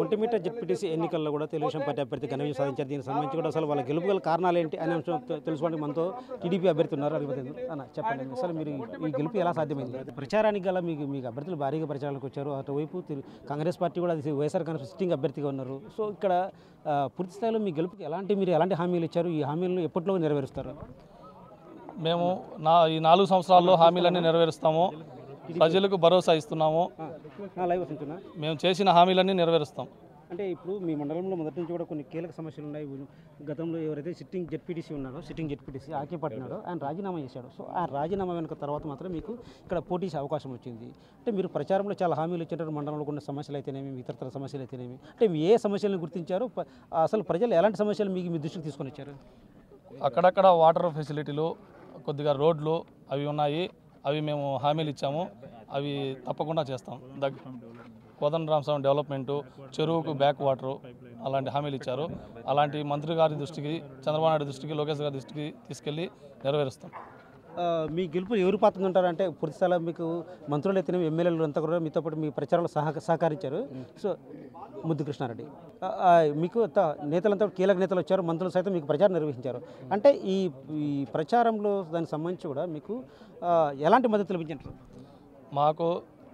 Vontimitta ZPTC ఎన్నికల్లో కూడా Telugu Desam party అభ్యర్థి ఘన విజయం సాధించారు. దీనికి సంబంధించి కూడా అసలు వాళ్ళ గెలుపు గల కారణాలు ఏంటి అనే అంశం తెలుసుకోవడానికి మనతో టీడీపీ అభ్యర్థి ఉన్నారు. అన్న చెప్పండి, అసలు మీరు ఈ గెలుపు ఎలా సాధ్యమైంది? ప్రచారానికి గల మీకు అభ్యర్థులు భారీగా ప్రచారానికి వచ్చారు. అటువైపు కాంగ్రెస్ పార్టీ కూడా వైఎస్ఆర్ కాంగ్రెస్ సిట్టింగ్ అభ్యర్థిగా ఉన్నారు. సో ఇక్కడ పూర్తి స్థాయిలో మీ గెలుపుకి మీరు ఎలాంటి హామీలు ఇచ్చారు? ఈ హామీలను ఎప్పట్లో నెరవేరుస్తారు? మేము ఈ 4 సంవత్సరాల్లో హామీలన్నీ నెరవేరుస్తాము. ప్రజలకు భరోసా ఇస్తున్నాము. మేము చేసిన హామీలన్నీ నెరవేరుస్తాం. అంటే ఇప్పుడు మీ మండలంలో మొదటి నుంచి కూడా కొన్ని కీలక సమస్యలు ఉన్నాయి. గతంలో ఎవరైతే సిట్టింగ్ జెడ్పీటీసీ ఉన్నాడో, సిట్టింగ్ జెడ్పీటీసీ ఆకేపట్టినాడో ఆయన రాజీనామా చేశాడు. సో ఆ రాజీనామా వెనుక తర్వాత మాత్రం మీకు ఇక్కడ పోటీ అవకాశం వచ్చింది. అంటే మీరు ప్రచారంలో చాలా హామీలు ఇచ్చేటారు. మండలంలో కొన్ని సమస్యలు అయితేనేమి, ఇతర సమస్యలు అయితేనేమి, అంటే ఏ సమస్యలను గుర్తించారు? అసలు ప్రజలు ఎలాంటి సమస్యలు మీ దృష్టికి తీసుకొని వచ్చారు? అక్కడక్కడ వాటర్ ఫెసిలిటీలు, కొద్దిగా రోడ్లు అవి ఉన్నాయి. అవి మేము హామీలు ఇచ్చాము. అవి తప్పకుండా చేస్తాం. కోదండరామస్వామి డెవలప్మెంటు, చెరువుకు బ్యాక్ వాటరు, అలాంటి హామీలు ఇచ్చారు. అలాంటి మంత్రి గారి దృష్టికి, చంద్రబాబు నాయుడు దృష్టికి, లోకేష్ గారి దృష్టికి తీసుకెళ్ళి నెరవేరుస్తాం. మీ గెలుపు ఎవరు పాత్ర ఉంటారంటే పూర్తి స్థాయిలో మీకు మంత్రులు అయితేనే, ఎమ్మెల్యేలు అంతా కూడా మీతో పాటు మీ ప్రచారంలో సహకరించారు. సో ముద్దు కృష్ణారెడ్డి మీకు నేతలంతా కీలక నేతలు వచ్చారు, మంత్రులు సైతం మీకు ప్రచారం నిర్వహించారు. అంటే ఈ ప్రచారంలో దానికి సంబంధించి కూడా మీకు ఎలాంటి మద్దతు లభించారు? మాకు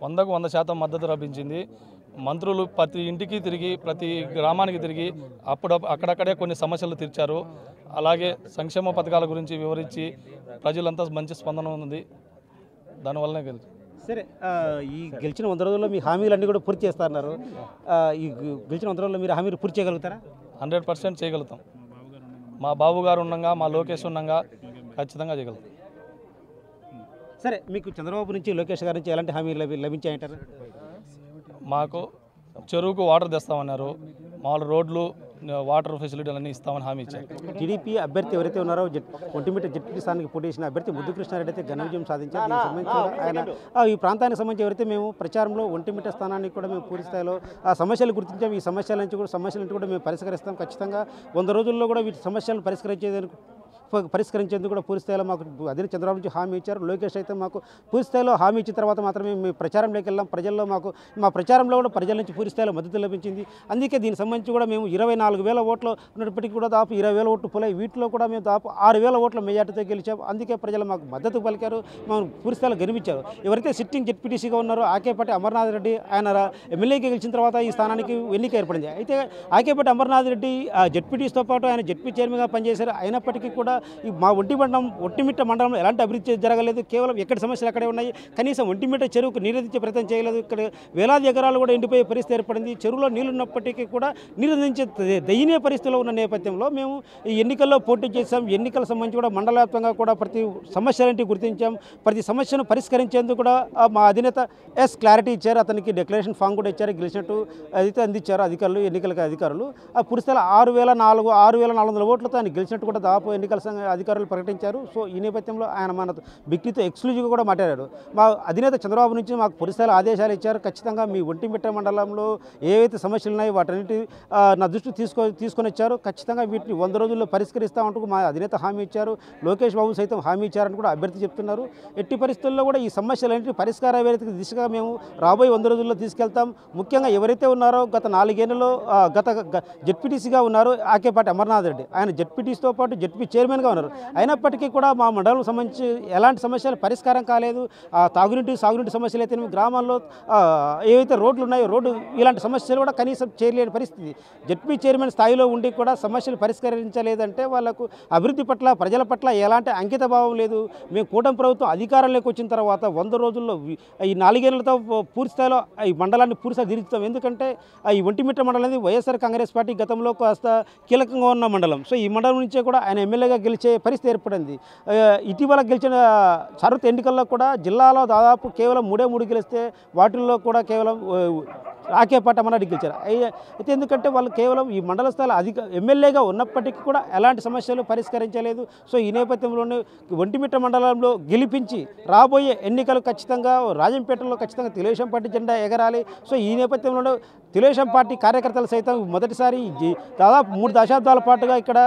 100కు 100% మద్దతు లభించింది. మంత్రులు ప్రతి ఇంటికి తిరిగి, ప్రతి గ్రామానికి తిరిగి అక్కడక్కడే కొన్ని సమస్యలు తీర్చారు. అలాగే సంక్షేమ పథకాల గురించి వివరించి ప్రజలంతా మంచి స్పందన ఉంది. దానివల్లనే గెలిచి సరే, ఈ గెలిచిన 100 రోజుల్లో మీ హామీలన్నీ కూడా పూర్తి చేస్తారన్నారు. ఈ గెలిచిన 100 రోజుల్లో మీరు హామీలు పూర్తి చేయగలుగుతారా? 100% చేయగలుగుతాం. మా బాబు గారు ఉండగా, మా లోకేష్ ఉండగా ఖచ్చితంగా చేయగలుగుతాం. సరే, మీకు చంద్రబాబు నుంచి, లోకేష్ గారి నుంచి ఎలాంటి హామీలు లభించాయంటారు? మాకు చెరువుకు వాటర్ తెస్తామన్నారు. మామూలు రోడ్లు, వాటర్ ఫెసిలిటీలన్నీ ఇస్తామని హామీ ఇచ్చారు. టీడీపీ అభ్యర్థి ఎవరైతే ఉన్నారో ఒంటిమిట్ట జెడ్పీటీ స్థానానికి పోటీ చేసిన అభ్యర్థి ముద్దు కృష్ణారెడ్డి అయితే ఘన విజయం సాధించారు. దీనికి సంబంధించి ఆయన ఈ ప్రాంతానికి సంబంధించి ఎవరైతే మేము ప్రచారంలో ఒంటిమిట్ట స్థానానికి కూడా మేము పూర్తి స్థాయిలో ఆ సమస్యలు గుర్తించాం. ఈ సమస్యల నుంచి కూడా మేము పరిష్కరిస్తాం. ఖచ్చితంగా 100 రోజుల్లో కూడా వీటి సమస్యలను పరిష్కరించేందుకు కూడా పూర్తి స్థాయిలో మాకు అదే చంద్రబాబు నుంచి హామీ ఇచ్చారు. లోకేష్ అయితే మాకు పూర్తి స్థాయిలో హామీ ఇచ్చిన తర్వాత మాత్రమే మేము ప్రచారంలోకి వెళ్ళాం. ప్రజల్లో మా ప్రచారంలో కూడా ప్రజల నుంచి పూర్తి స్థాయిలో మద్దతు లభించింది. అందుకే దీనికి సంబంధించి కూడా మేము 24,000 ఓట్లు ఉన్నప్పటికీ కూడా దాదాపు 20,000 ఓట్లు పోలాయి. వీటిలో కూడా మేము దాదాపు 6,000 ఓట్ల మెజార్టీతో గెలిచాం. అందుకే ప్రజలు మాకు మద్దతు పలికారు, మేము పూర్తి స్థాయిలో గెలిపించారు. ఎవరైతే సిట్టింగ్ జెడ్పీటీసీగా ఉన్నారో ఆకేపట్టి అమర్నాథ్ రెడ్డి, ఆయన ఎమ్మెల్యేకి గెలిచిన తర్వాత ఈ స్థానానికి ఎన్నిక ఏర్పడింది. అయితే ఆకేపట్టి అమర్నాథ్ రెడ్డి జెడ్పీటీసీతో పాటు ఆయన జెడ్పీ చైర్మన్గా పనిచేశారు. అయినప్పటికీ కూడా మా ఒంటిమిట్ట మండలంలో ఎలాంటి అభివృద్ధి జరగలేదు. కేవలం ఎక్కడి సమస్యలు అక్కడే ఉన్నాయి. కనీసం ఒంటిమిట్ట చెరువుకు నీరందించే ప్రయత్నం చేయలేదు. ఇక్కడ వేలాది ఎకరాలు కూడా ఎండిపోయే పరిస్థితి ఏర్పడింది. చెరువులో నీళ్లు ఉన్నప్పటికీ కూడా నీరు అందించే దయనీయ పరిస్థితిలో ఉన్న నేపథ్యంలో మేము ఈ ఎన్నికల్లో పోటీ చేశాం. ఎన్నికల సంబంధించి కూడా మండల వ్యాప్తంగా కూడా ప్రతి సమస్యలంటే గుర్తించాం. ప్రతి సమస్యను పరిష్కరించేందుకు కూడా మా అధినేత క్లారిటీ ఇచ్చారు. అతనికి డిక్లరేషన్ ఫామ్ కూడా ఇచ్చారు. గెలిచినట్టు అయితే అందించారు అధికారులు, ఎన్నికల అధికారులు. ఆ పూర్తిస్థాయిలో 6,400 ఓట్లతో ఆయన గెలిచినట్టు కూడా దాదాపు ఎన్నికల అధికారులు ప్రకటించారు. సో ఈ నేపథ్యంలో ఆయన మన వ్యక్తితో ఎక్స్క్లూజివ్గా కూడా మాట్లాడారు. మా అధినేత చంద్రబాబు నుంచి మాకు పూర్తిస్థాయిలో ఆదేశాలు ఇచ్చారు. ఖచ్చితంగా మీ ఒంటిమిట్ట మండలంలో ఏవైతే సమస్యలు ఉన్నాయో వాటన్నిటి నా దృష్టికి తీసుకొని వచ్చారు. ఖచ్చితంగా వీటిని 100 రోజుల్లో పరిష్కరిస్తామంటూ మా అధినేత హామీ ఇచ్చారు. లోకేష్ బాబు సైతం హామీ ఇచ్చారని కూడా అభ్యర్థి చెప్తున్నారు. ఎట్టి పరిస్థితుల్లో కూడా ఈ సమస్యలన్నింటి పరిష్కార వేదిక దిశగా మేము రాబోయే 100 రోజుల్లో తీసుకెళ్తాం. ముఖ్యంగా ఎవరైతే ఉన్నారో గత 4 ఏళ్లలో జెడ్పీటీసీగా ఉన్నారు ఆకేపాటి అమర్నాథ్ రెడ్డి, ఆయన జెడ్పీటీసీతో పాటు జెడ్పీ చైర్మన్గా ఉన్నారు. అయినప్పటికీ కూడా మా మండలం సంబంధించి ఎలాంటి సమస్యలు పరిష్కారం కాలేదు. సాగునీటి సమస్యలు అయితే గ్రామాల్లో ఏవైతే రోడ్లు ఉన్నాయో ఇలాంటి సమస్యలు కూడా కనీసం చేయలేని పరిస్థితి. జెడ్పీ చైర్మన్ స్థాయిలో ఉండి కూడా సమస్యలు పరిష్కరించలేదంటే వాళ్ళకు అభివృద్ధి పట్ల, ప్రజల పట్ల ఎలాంటి అంకిత భావం లేదు. మేము కూటమి ప్రభుత్వం అధికారంలోకి వచ్చిన తర్వాత 100 రోజుల్లో ఈ 4 ఏళ్లతో పూర్తి స్థాయిలో ఈ మండలాన్ని పూర్తిగా తీర్చుతాం. ఎందుకంటే ఈ ఒంటిమిట్ట మండలం అనేది వైఎస్ఆర్ కాంగ్రెస్ పార్టీ గతంలో కాస్త కీలకంగా ఉన్న మండలం. సో ఈ మండలం నుంచే కూడా ఆయన ఎమ్మెల్యేగా గెలిచే పరిస్థితి ఏర్పడింది. ఇటీవల గెలిచిన సరుత్ ఎన్నికల్లో కూడా జిల్లాలో దాదాపు కేవలం 3 గెలిస్తే వాటిల్లో కూడా కేవలం ఆకేపాటి అమర్నాథ్ గెలిచారు. అయితే ఎందుకంటే వాళ్ళు కేవలం ఈ మండల స్థాయిలో ఎమ్మెల్యేగా ఉన్నప్పటికీ కూడా ఎలాంటి సమస్యలు పరిష్కరించలేదు. సో ఈ నేపథ్యంలోనే ఒంటిమిట్ట మండలంలో గెలిపించి రాబోయే ఎన్నికలు ఖచ్చితంగా రాజంపేటలో ఖచ్చితంగా తెలుగుదేశం పార్టీ జెండా ఎగరాలి. సో ఈ నేపథ్యంలోనే తెలుగుదేశం పార్టీ కార్యకర్తలు సైతం మొదటిసారి దాదాపు 3 దశాబ్దాల పాటుగా ఇక్కడ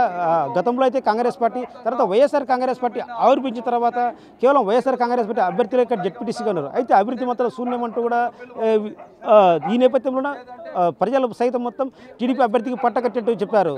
గతంలో అయితే కాంగ్రెస్ పార్టీ, తర్వాత వైఎస్ఆర్ కాంగ్రెస్ పార్టీ ఆవిర్భించిన తర్వాత కేవలం వైఎస్ఆర్ కాంగ్రెస్ పార్టీ అభ్యర్థులు ఇక్కడ జెడ్పీటీసీగా ఉన్నారు. అయితే అభివృద్ధి మాత్రం శూన్యమంటూ కూడా ఈ నేపథ్యంలో ప్రజలు సైతం మొత్తం టీడీపీ అభ్యర్థికి పట్టకట్టేట్టు చెప్పారు.